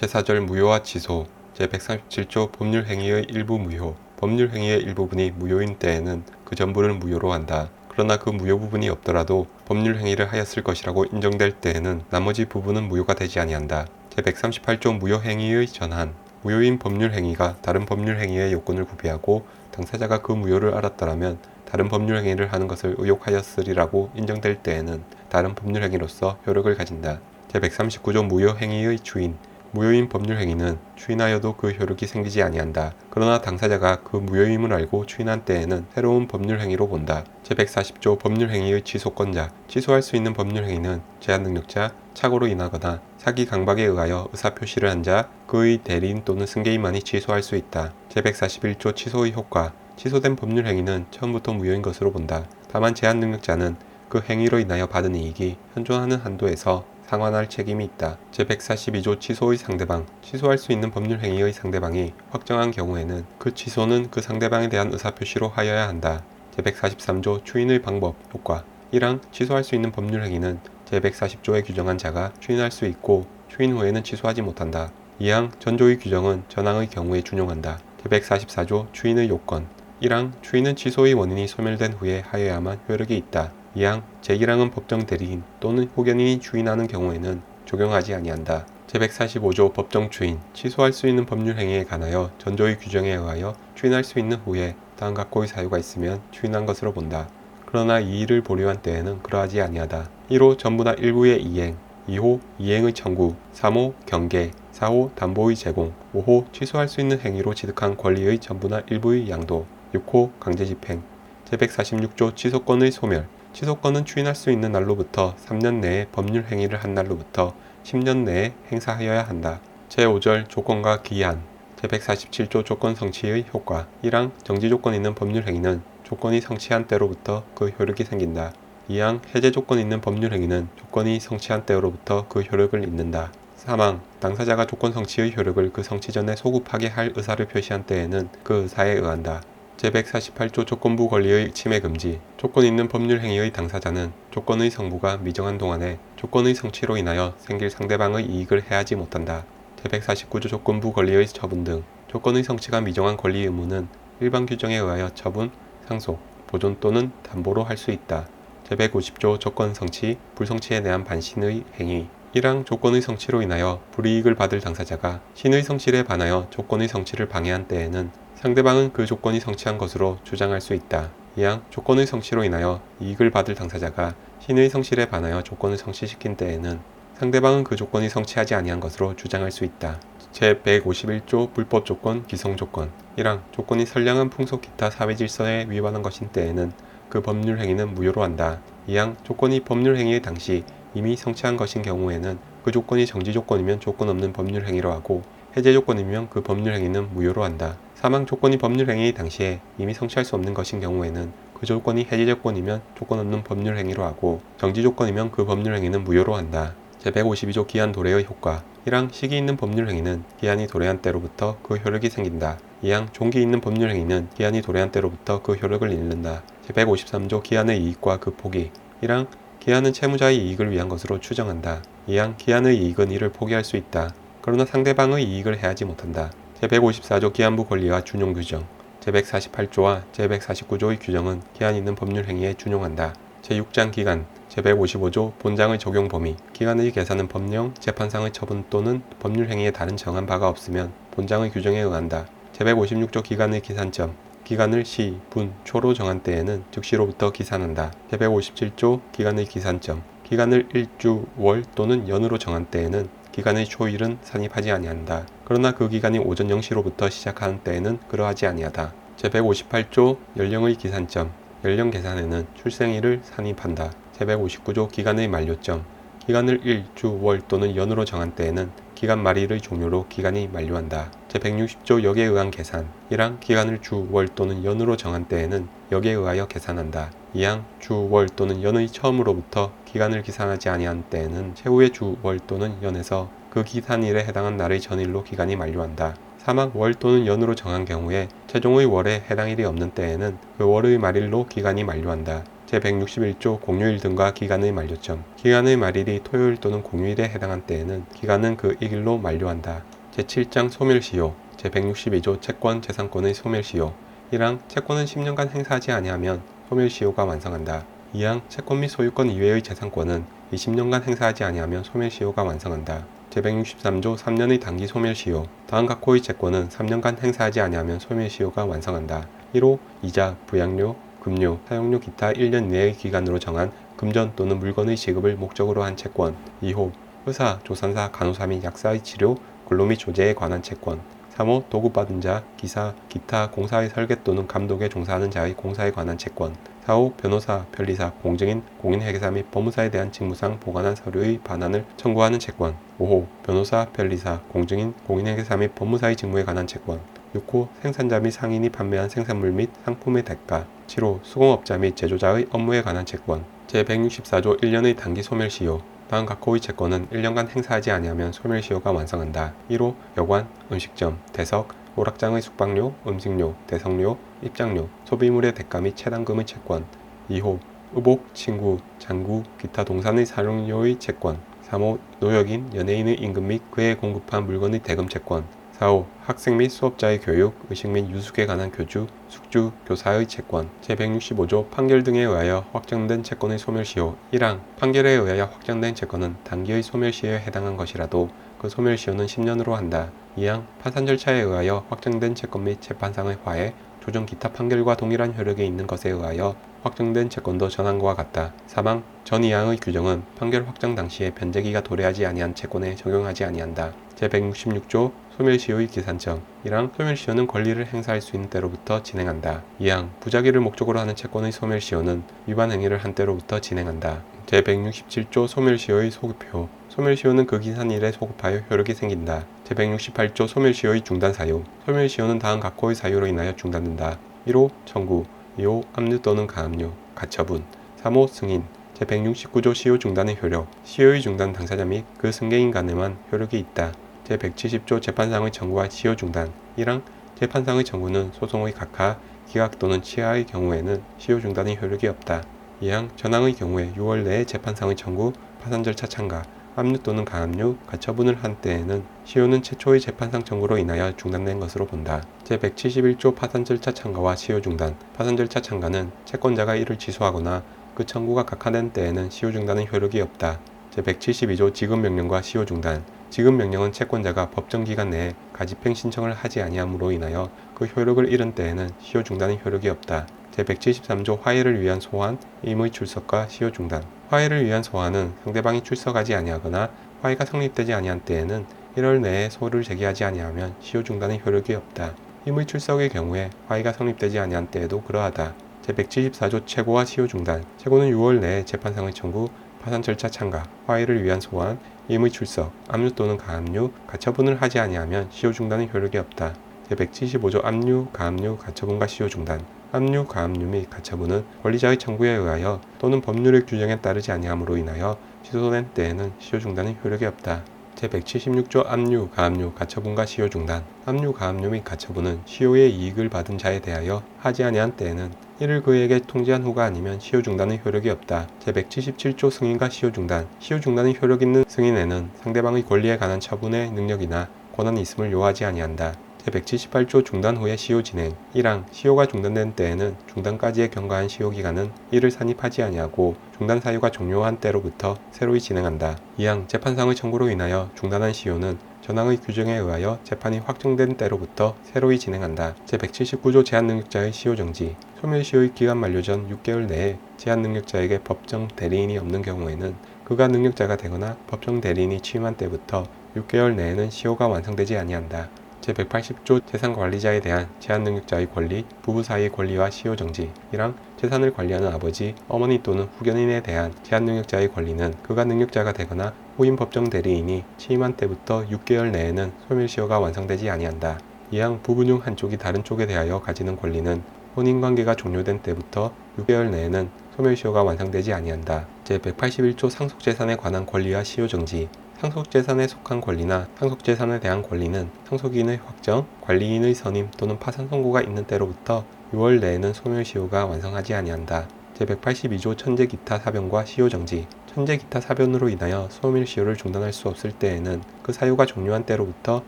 제4절 무효와 취소 제137조 법률행위의 일부 무효 법률행위의 일부분이 무효인 때에는 그 전부를 무효로 한다. 그러나 그 무효 부분이 없더라도 법률행위를 하였을 것이라고 인정될 때에는 나머지 부분은 무효가 되지 아니한다. 제138조 무효행위의 전환 무효인 법률행위가 다른 법률행위의 요건을 구비하고 당사자가 그 무효를 알았더라면 다른 법률행위를 하는 것을 의욕하였으리라고 인정될 때에는 다른 법률행위로서 효력을 가진다. 제139조 무효행위의 추인 무효인 법률행위는 추인하여도 그 효력이 생기지 아니한다. 그러나 당사자가 그 무효임을 알고 추인한 때에는 새로운 법률행위로 본다. 제140조 법률행위의 취소권자 취소할 수 있는 법률행위는 제한능력자, 착오로 인하거나 사기 강박에 의하여 의사표시를 한 자, 그의 대리인 또는 승계인만이 취소할 수 있다. 제141조 취소의 효과 취소된 법률행위는 처음부터 무효인 것으로 본다. 다만 제한능력자는 그 행위로 인하여 받은 이익이 현존하는 한도에서 상환할 책임이 있다. 제142조 취소의 상대방 취소할 수 있는 법률행위의 상대방이 확정한 경우에는 그 취소는 그 상대방에 대한 의사표시로 하여야 한다. 제143조 추인의 방법, 효과 1항 취소할 수 있는 법률행위는 제140조에 규정한 자가 추인할 수 있고 추인 후에는 취소하지 못한다. 2항 전조의 규정은 전항의 경우에 준용한다. 제144조 추인의 요건 1항 추인은 취소의 원인이 소멸된 후에 하여야만 효력이 있다. 2항 제1항은 법정 대리인 또는 호견인이 추인하는 경우에는 적용하지 아니한다. 제145조 법정 추인 취소할 수 있는 법률행위에 관하여 전조의 규정에 의하여 추인할 수 있는 후에 다음 각고의 사유가 있으면 추인한 것으로 본다. 그러나 이의를 보류한 때에는 그러하지 아니하다. 1호 전부나 일부의 이행 2호 이행의 청구 3호 경계 4호 담보의 제공 5호 취소할 수 있는 행위로 취득한 권리의 전부나 일부의 양도 6호 강제집행 제146조 취소권의 소멸 취소권은 추인할 수 있는 날로부터 3년 내에 법률행위를 한 날로부터 10년 내에 행사하여야 한다. 제5절 조건과 기한 제147조 조건 성취의 효과 1항 정지조건 있는 법률행위는 조건이 성취한 때로부터 그 효력이 생긴다. 2항 해제 조건 있는 법률행위는 조건이 성취한 때로부터 그 효력을 잇는다. 3항 당사자가 조건 성취의 효력을 그 성취 전에 소급하게 할 의사를 표시한 때에는 그 의사에 의한다. 제148조 조건부 권리의 침해 금지 조건 있는 법률행위의 당사자는 조건의 성부가 미정한 동안에 조건의 성취로 인하여 생길 상대방의 이익을 해하지 못한다. 제149조 조건부 권리의 처분 등 조건의 성취가 미정한 권리 의무는 일반 규정에 의하여 처분, 상속, 보존 또는 담보로 할 수 있다. 제150조 조건 성취, 불성취에 대한 반신의 행위 1항 조건의 성취로 인하여 불이익을 받을 당사자가 신의 성취에 반하여 조건의 성취를 방해한 때에는 상대방은 그 조건이 성취한 것으로 주장할 수 있다. 2항 조건의 성취로 인하여 이익을 받을 당사자가 신의 성취에 반하여 조건을 성취시킨 때에는 상대방은 그 조건이 성취하지 아니한 것으로 주장할 수 있다. 제151조 불법 조건, 기성 조건 1항 조건이 선량한 풍속 기타 사회질서에 위반한 것인 때에는 그 법률행위는 무효로 한다. 2항 조건이 법률행위의 당시 이미 성취한 것인 경우에는 그 조건이 정지 조건이면 조건 없는 법률행위로 하고 해제 조건이면 그 법률행위는 무효로 한다. 3항 조건이 법률행위 당시에 이미 성취할 수 없는 것인 경우에는 그 조건이 해제 조건이면 조건 없는 법률행위로 하고 정지 조건이면 그 법률행위는 무효로 한다. 제152조 기한 도래의 효과 1항 시기 있는 법률행위는 기한이 도래한 때로부터 그 효력이 생긴다. 2항 종기 있는 법률행위는 기한이 도래한 때로부터 그 효력을 잃는다. 제153조 기한의 이익과 그 포기 1항 기한은 채무자의 이익을 위한 것으로 추정한다. 2항 기한의 이익은 이를 포기할 수 있다. 그러나 상대방의 이익을 해하지 못한다. 제154조 기한부 권리와 준용 규정 제148조와 제149조의 규정은 기한 있는 법률행위에 준용한다. 제6장 기간 제155조 본장의 적용 범위 기간의 계산은 법령, 재판상의 처분 또는 법률행위에 다른 정한 바가 없으면 본장의 규정에 의한다. 제156조 기간의 기산점 기간을 시, 분, 초로 정한 때에는 즉시로부터 기산한다. 제157조 기간의 기산점 기간을 일주, 월 또는 연으로 정한 때에는 기간의 초일은 산입하지 아니한다. 그러나 그 기간이 오전 0시로부터 시작하는 때에는 그러하지 아니하다. 제158조 연령의 기산점 연령 계산에는 출생일을 산입한다. 제159조 기간의 만료점 기간을 일, 주, 월 또는 연으로 정한 때에는 기간 말일의 종료로 기간이 만료한다. 제160조 역에 의한 계산 1항 기간을 주, 월 또는 연으로 정한 때에는 역에 의하여 계산한다. 2항 주, 월 또는 연의 처음으로부터 기간을 기산하지 아니한 때에는 최후의 주, 월 또는 연에서 그 기산일에 해당한 날의 전일로 기간이 만료한다. 3항 월 또는 연으로 정한 경우에 최종의 월에 해당일이 없는 때에는 그 월의 말일로 기간이 만료한다. 제161조 공휴일 등과 기간의 만료점. 기간의 말일이 토요일 또는 공휴일에 해당한 때에는 기간은 그 이 일로 만료한다. 제7장 소멸시효. 제162조 채권 재산권의 소멸시효. 1항 채권은 10년간 행사하지 아니하면 소멸시효가 완성한다. 2항 채권 및 소유권 이외의 재산권은 20년간 행사하지 아니하면 소멸시효가 완성한다. 제163조 3년의 단기 소멸시효. 다음 각호의 채권은 3년간 행사하지 아니하면 소멸시효가 완성한다. 1호 이자, 부양료, 급료, 사용료 기타 1년 이내의 기간으로 정한 금전 또는 물건의 지급을 목적으로 한 채권. 2호 의사, 조산사, 간호사 및 약사의 치료, 근로 및 조제에 관한 채권. 3호 도급받은 자, 기사, 기타 공사의 설계 또는 감독에 종사하는 자의 공사에 관한 채권. 4호 변호사, 변리사, 공증인, 공인회계사 및 법무사에 대한 직무상 보관한 서류의 반환을 청구하는 채권. 5호 변호사, 변리사, 공증인, 공인회계사 및 법무사의 직무에 관한 채권. 6호 생산자 및 상인이 판매한 생산물 및 상품의 대가. 7호 수공업자 및 제조자의 업무에 관한 채권. 제164조 1년의 단기 소멸시효. 다음 각호의 채권은 1년간 행사하지 아니하면 소멸시효가 완성한다. 1호 여관, 음식점, 대석, 오락장의 숙박료, 음식료, 대석료, 입장료, 소비물의 대가 및 채당금의 채권. 2호 의복, 친구, 장구, 기타 동산의 사용료의 채권. 3호 노역인, 연예인의 임금 및 그에 공급한 물건의 대금 채권. 4호 학생 및 수업자의 교육, 의식 및 유숙에 관한 교주, 숙주, 교사의 채권. 제165조 판결 등에 의하여 확정된 채권의 소멸시효. 1항 판결에 의하여 확정된 채권은 단기의 소멸시효에 해당한 것이라도 그 소멸시효는 10년으로 한다. 2항 파산 절차에 의하여 확정된 채권 및 재판상의 화해, 조정 기타 판결과 동일한 효력이 있는 것에 의하여 확정된 채권도 전항과 같다. 3항 전 2항의 규정은 판결 확정 당시에 변제기가 도래하지 아니한 채권에 적용하지 아니한다. 제166조 소멸시효의 기산점. 1항 소멸시효는 권리를 행사할 수 있는 때로부터 진행한다. 2항 부작위를 목적으로 하는 채권의 소멸시효는 위반 행위를 한 때로부터 진행한다. 제167조 소멸시효의 소급효. 소멸시효는 그 기산일에 소급하여 효력이 생긴다. 제168조 소멸시효의 중단사유. 소멸시효는 다음 각호의 사유로 인하여 중단된다. 1호 청구, 2호 압류 또는 가압류, 가처분. 3호 승인. 제169조 시효 중단의 효력. 시효의 중단 당사자 및 그 승계인 간에만 효력이 있다. 제170조 재판상의 청구와 시효 중단. 1항 재판상의 청구는 소송의 각하, 기각 또는 취하의 경우에는 시효 중단의 효력이 없다. 2항 전항의 경우에 6월 내에 재판상의 청구, 파산 절차 참가, 압류 또는 가압류, 가처분을 한 때에는 시효는 최초의 재판상 청구로 인하여 중단된 것으로 본다. 제171조 파산 절차 참가와 시효 중단. 파산 절차 참가는 채권자가 이를 취소하거나 그 청구가 각하된 때에는 시효 중단의 효력이 없다. 제172조 지급명령과 시효 중단. 지급명령은 채권자가 법정 기간 내에 가집행 신청을 하지 아니함으로 인하여 그 효력을 잃은 때에는 시효 중단의 효력이 없다. 제173조 화해를 위한 소환, 임의 출석과 시효 중단. 화해를 위한 소환은 상대방이 출석하지 아니하거나 화해가 성립되지 아니한 때에는 1월 내에 소를 제기하지 아니하면 시효 중단의 효력이 없다. 임의 출석의 경우에 화해가 성립되지 아니한 때에도 그러하다. 제174조 최고와 시효 중단. 최고는 6월 내에 재판상의 청구, 파산 절차 참가, 화해를 위한 소환, 임의 출석, 압류 또는 가압류, 가처분을 하지 아니하면 시효 중단의 효력이 없다. 제175조 압류, 가압류, 가처분과 시효 중단. 압류, 가압류 및 가처분은 권리자의 청구에 의하여 또는 법률의 규정에 따르지 아니함으로 인하여 취소된 때에는 시효 중단의 효력이 없다. 제176조 압류, 가압류, 가처분과 시효 중단. 압류, 가압류 및 가처분은 시효의 이익을 받은 자에 대하여 하지 아니한 때에는 이를 그에게 통지한 후가 아니면 시효 중단의 효력이 없다. 제177조 승인과 시효 중단. 시효 중단의 효력 있는 승인에는 상대방의 권리에 관한 처분의 능력이나 권한이 있음을 요하지 아니한다. 제178조 중단 후의 시효 진행. 1항 시효가 중단된 때에는 중단까지의 경과한 시효 기간은 이를 산입하지 아니하고 중단 사유가 종료한 때로부터 새로이 진행한다. 2항 재판상의 청구로 인하여 중단한 시효는 전항의 규정에 의하여 재판이 확정된 때로부터 새로이 진행한다. 제179조 제한능력자의 시효 정지. 소멸시효의 기간 만료 전 6개월 내에 제한능력자에게 법정 대리인이 없는 경우에는 그가 능력자가 되거나 법정 대리인이 취임한 때부터 6개월 내에는 시효가 완성되지 아니한다. 제180조 재산관리자에 대한 제한능력자의 권리, 부부 사이의 권리와 시효 정지. 1항 재산을 관리하는 아버지, 어머니 또는 후견인에 대한 제한능력자의 권리는 그가 능력자가 되거나 후임 법정 대리인이 취임한 때부터 6개월 내에는 소멸시효가 완성되지 아니한다. 2항 부부 중 한쪽이 다른 쪽에 대하여 가지는 권리는 혼인관계가 종료된 때부터 6개월 내에는 소멸시효가 완성되지 아니한다. 제181조 상속재산에 관한 권리와 시효 정지. 상속재산에 속한 권리나 상속재산에 대한 권리는 상속인의 확정, 관리인의 선임 또는 파산 선고가 있는 때로부터 6월 내에는 소멸시효가 완성하지 아니한다. 제182조 천재기타 사변과 시효정지. 천재기타 사변으로 인하여 소멸 시효를 중단할 수 없을 때에는 그 사유가 종료한 때로부터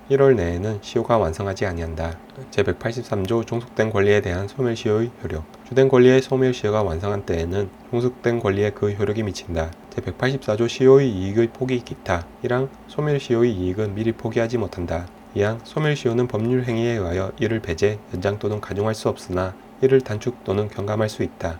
1월 내에는 시효가 완성하지 아니한다. 제183조 종속된 권리에 대한 소멸 시효의 효력. 주된 권리의 소멸 시효가 완성한 때에는 종속된 권리에 그 효력이 미친다. 제184조 시효의 이익의 포기 기타. 1항 소멸 시효의 이익은 미리 포기하지 못한다. 2항 소멸 시효는 법률 행위에 의하여 이를 배제, 연장 또는 가중할 수 없으나 이를 단축 또는 경감할 수 있다.